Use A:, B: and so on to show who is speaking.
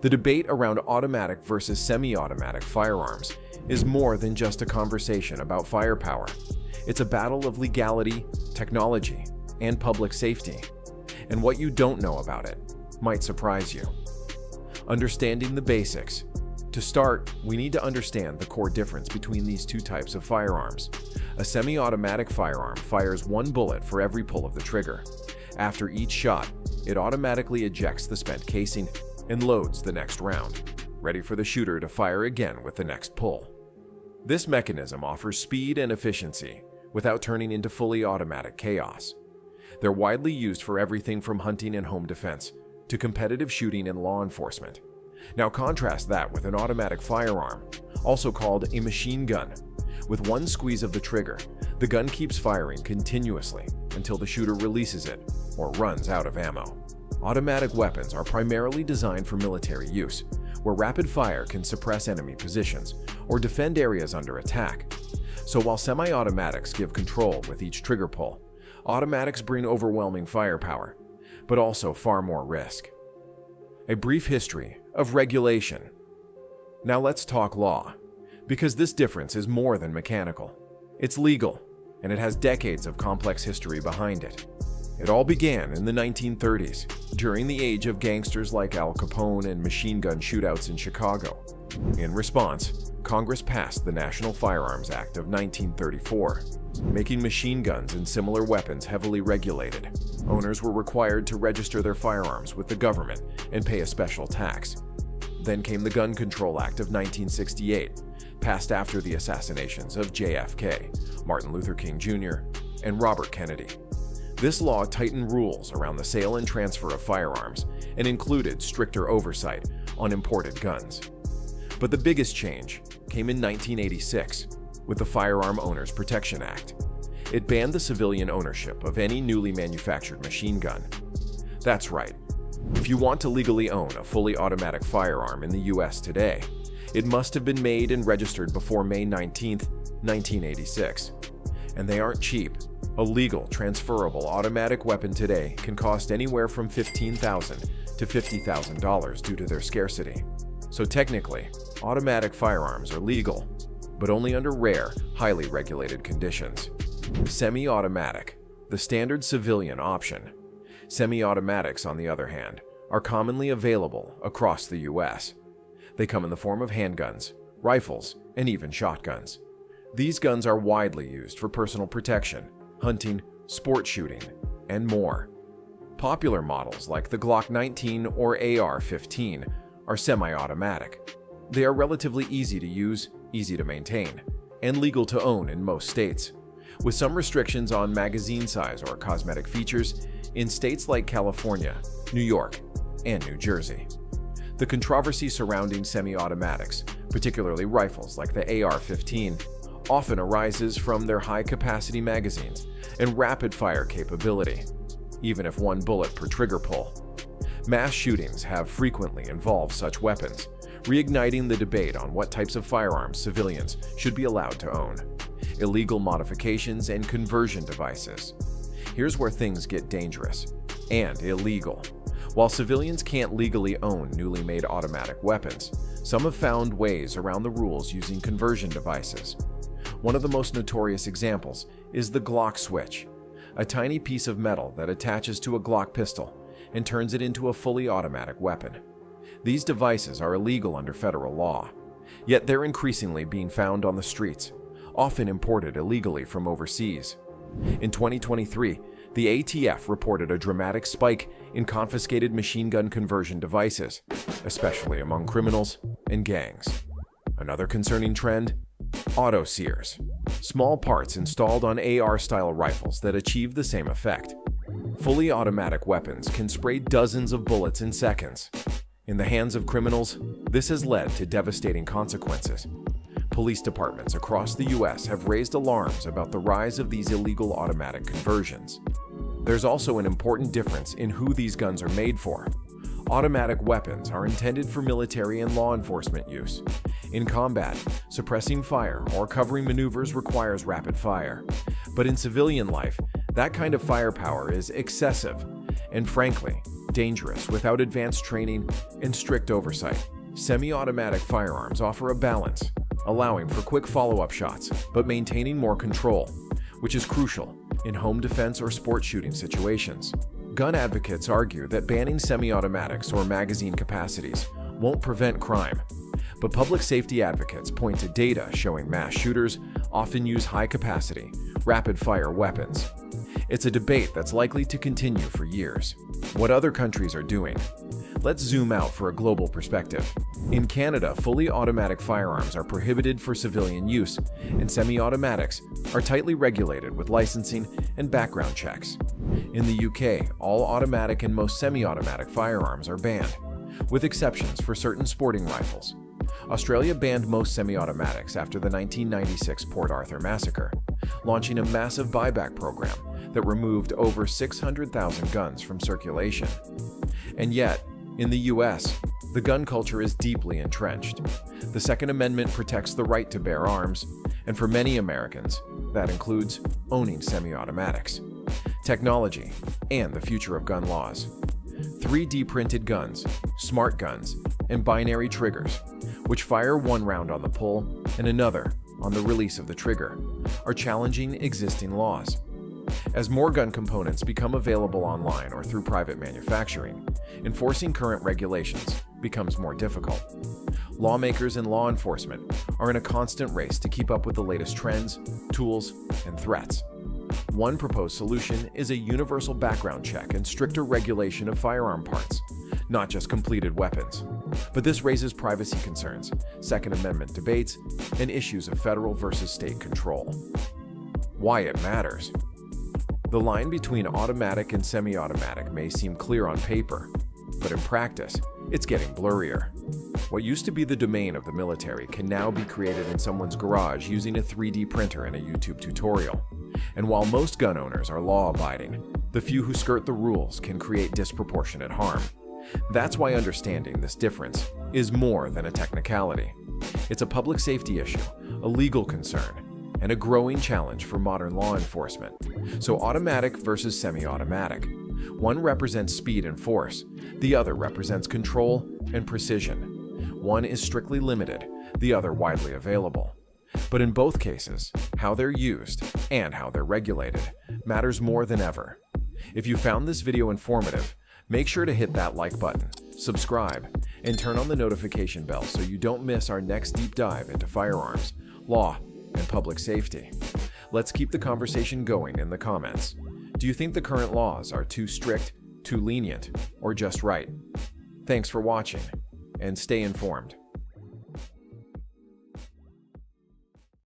A: The debate around automatic versus semi-automatic firearms is more than just a conversation about firepower. It's a battle of legality, technology, and public safety. And what you don't know about it might surprise you. Understanding the basics. To start, we need to understand the core difference between these two types of firearms. A semi-automatic firearm fires one bullet for every pull of the trigger. After each shot, it automatically ejects the spent casing and loads the next round, ready for the shooter to fire again with the next pull. This mechanism offers speed and efficiency without turning into fully automatic chaos. They're widely used for everything from hunting and home defense to competitive shooting and law enforcement. Now contrast that with an automatic firearm, also called a machine gun. With one squeeze of the trigger, the gun keeps firing continuously until the shooter releases it or runs out of ammo. Automatic weapons are primarily designed for military use, where rapid fire can suppress enemy positions or defend areas under attack. So while semi-automatics give control with each trigger pull, automatics bring overwhelming firepower, but also far more risk. A brief history of regulation. Now let's talk law, because this difference is more than mechanical. It's legal, and it has decades of complex history behind it. It all began in the 1930s, during the age of gangsters like Al Capone and machine gun shootouts in Chicago. In response, Congress passed the National Firearms Act of 1934, making machine guns and similar weapons heavily regulated. Owners were required to register their firearms with the government and pay a special tax. Then came the Gun Control Act of 1968, passed after the assassinations of JFK, Martin Luther King Jr., and Robert Kennedy. This law tightened rules around the sale and transfer of firearms and included stricter oversight on imported guns. But the biggest change came in 1986 with the Firearm Owners Protection Act. It banned the civilian ownership of any newly manufactured machine gun. That's right. If you want to legally own a fully automatic firearm in the US today, it must have been made and registered before May 19, 1986. And they aren't cheap. A legal, transferable automatic weapon today can cost anywhere from $15,000 to $50,000 due to their scarcity. So technically, automatic firearms are legal, but only under rare, highly regulated conditions. Semi-automatic, the standard civilian option. Semi-automatics, on the other hand, are commonly available across the US. They come in the form of handguns, rifles, and even shotguns. These guns are widely used for personal protection, hunting, sport shooting, and more. Popular models like the Glock 19 or AR-15 are semi-automatic. They are relatively easy to use, easy to maintain, and legal to own in most states, with some restrictions on magazine size or cosmetic features in states like California, New York, and New Jersey. The controversy surrounding semi-automatics, particularly rifles like the AR-15, often arises from their high-capacity magazines and rapid-fire capability, even if one bullet per trigger pull. Mass shootings have frequently involved such weapons, reigniting the debate on what types of firearms civilians should be allowed to own. Illegal modifications and conversion devices. Here's where things get dangerous and illegal. While civilians can't legally own newly made automatic weapons, some have found ways around the rules using conversion devices. One of the most notorious examples is the Glock switch, a tiny piece of metal that attaches to a Glock pistol and turns it into a fully automatic weapon. These devices are illegal under federal law, yet they're increasingly being found on the streets, often imported illegally from overseas. In 2023, the ATF reported a dramatic spike in confiscated machine gun conversion devices, especially among criminals and gangs. Another concerning trend? Auto sears, small parts installed on AR-style rifles that achieve the same effect. Fully automatic weapons can spray dozens of bullets in seconds. In the hands of criminals, this has led to devastating consequences. Police departments across the US have raised alarms about the rise of these illegal automatic conversions. There's also an important difference in who these guns are made for. Automatic weapons are intended for military and law enforcement use. In combat, suppressing fire or covering maneuvers requires rapid fire. But in civilian life, that kind of firepower is excessive and, frankly, dangerous without advanced training and strict oversight. Semi-automatic firearms offer a balance, allowing for quick follow-up shots, but maintaining more control, which is crucial in home defense or sport shooting situations. Gun advocates argue that banning semi-automatics or magazine capacities won't prevent crime, but public safety advocates point to data showing mass shooters often use high-capacity, rapid-fire weapons. It's a debate that's likely to continue for years. What other countries are doing? Let's zoom out for a global perspective. In Canada, fully automatic firearms are prohibited for civilian use, and semi-automatics are tightly regulated with licensing and background checks. In the UK, all automatic and most semi-automatic firearms are banned, with exceptions for certain sporting rifles. Australia banned most semi-automatics after the 1996 Port Arthur massacre, launching a massive buyback program that removed over 600,000 guns from circulation. And yet, in the US, the gun culture is deeply entrenched. The Second Amendment protects the right to bear arms, and for many Americans, that includes owning semi-automatics, technology, and the future of gun laws. 3D printed guns, smart guns, and binary triggers, which fire one round on the pull and another on the release of the trigger, are challenging existing laws. As more gun components become available online or through private manufacturing, enforcing current regulations becomes more difficult. Lawmakers and law enforcement are in a constant race to keep up with the latest trends, tools, and threats. One proposed solution is a universal background check and stricter regulation of firearm parts, not just completed weapons. But this raises privacy concerns, Second Amendment debates, and issues of federal versus state control. Why it matters. The line between automatic and semi-automatic may seem clear on paper, but in practice, it's getting blurrier. What used to be the domain of the military can now be created in someone's garage using a 3D printer and a YouTube tutorial. And while most gun owners are law-abiding, the few who skirt the rules can create disproportionate harm. That's why understanding this difference is more than a technicality. It's a public safety issue, a legal concern, and a growing challenge for modern law enforcement. So automatic versus semi-automatic. One represents speed and force, the other represents control and precision. One is strictly limited, the other widely available. But in both cases, how they're used and how they're regulated matters more than ever. If you found this video informative, make sure to hit that like button, subscribe, and turn on the notification bell so you don't miss our next deep dive into firearms, law, and public safety. Let's keep the conversation going in the comments. Do you think the current laws are too strict, too lenient, or just right? Thanks for watching, and stay informed.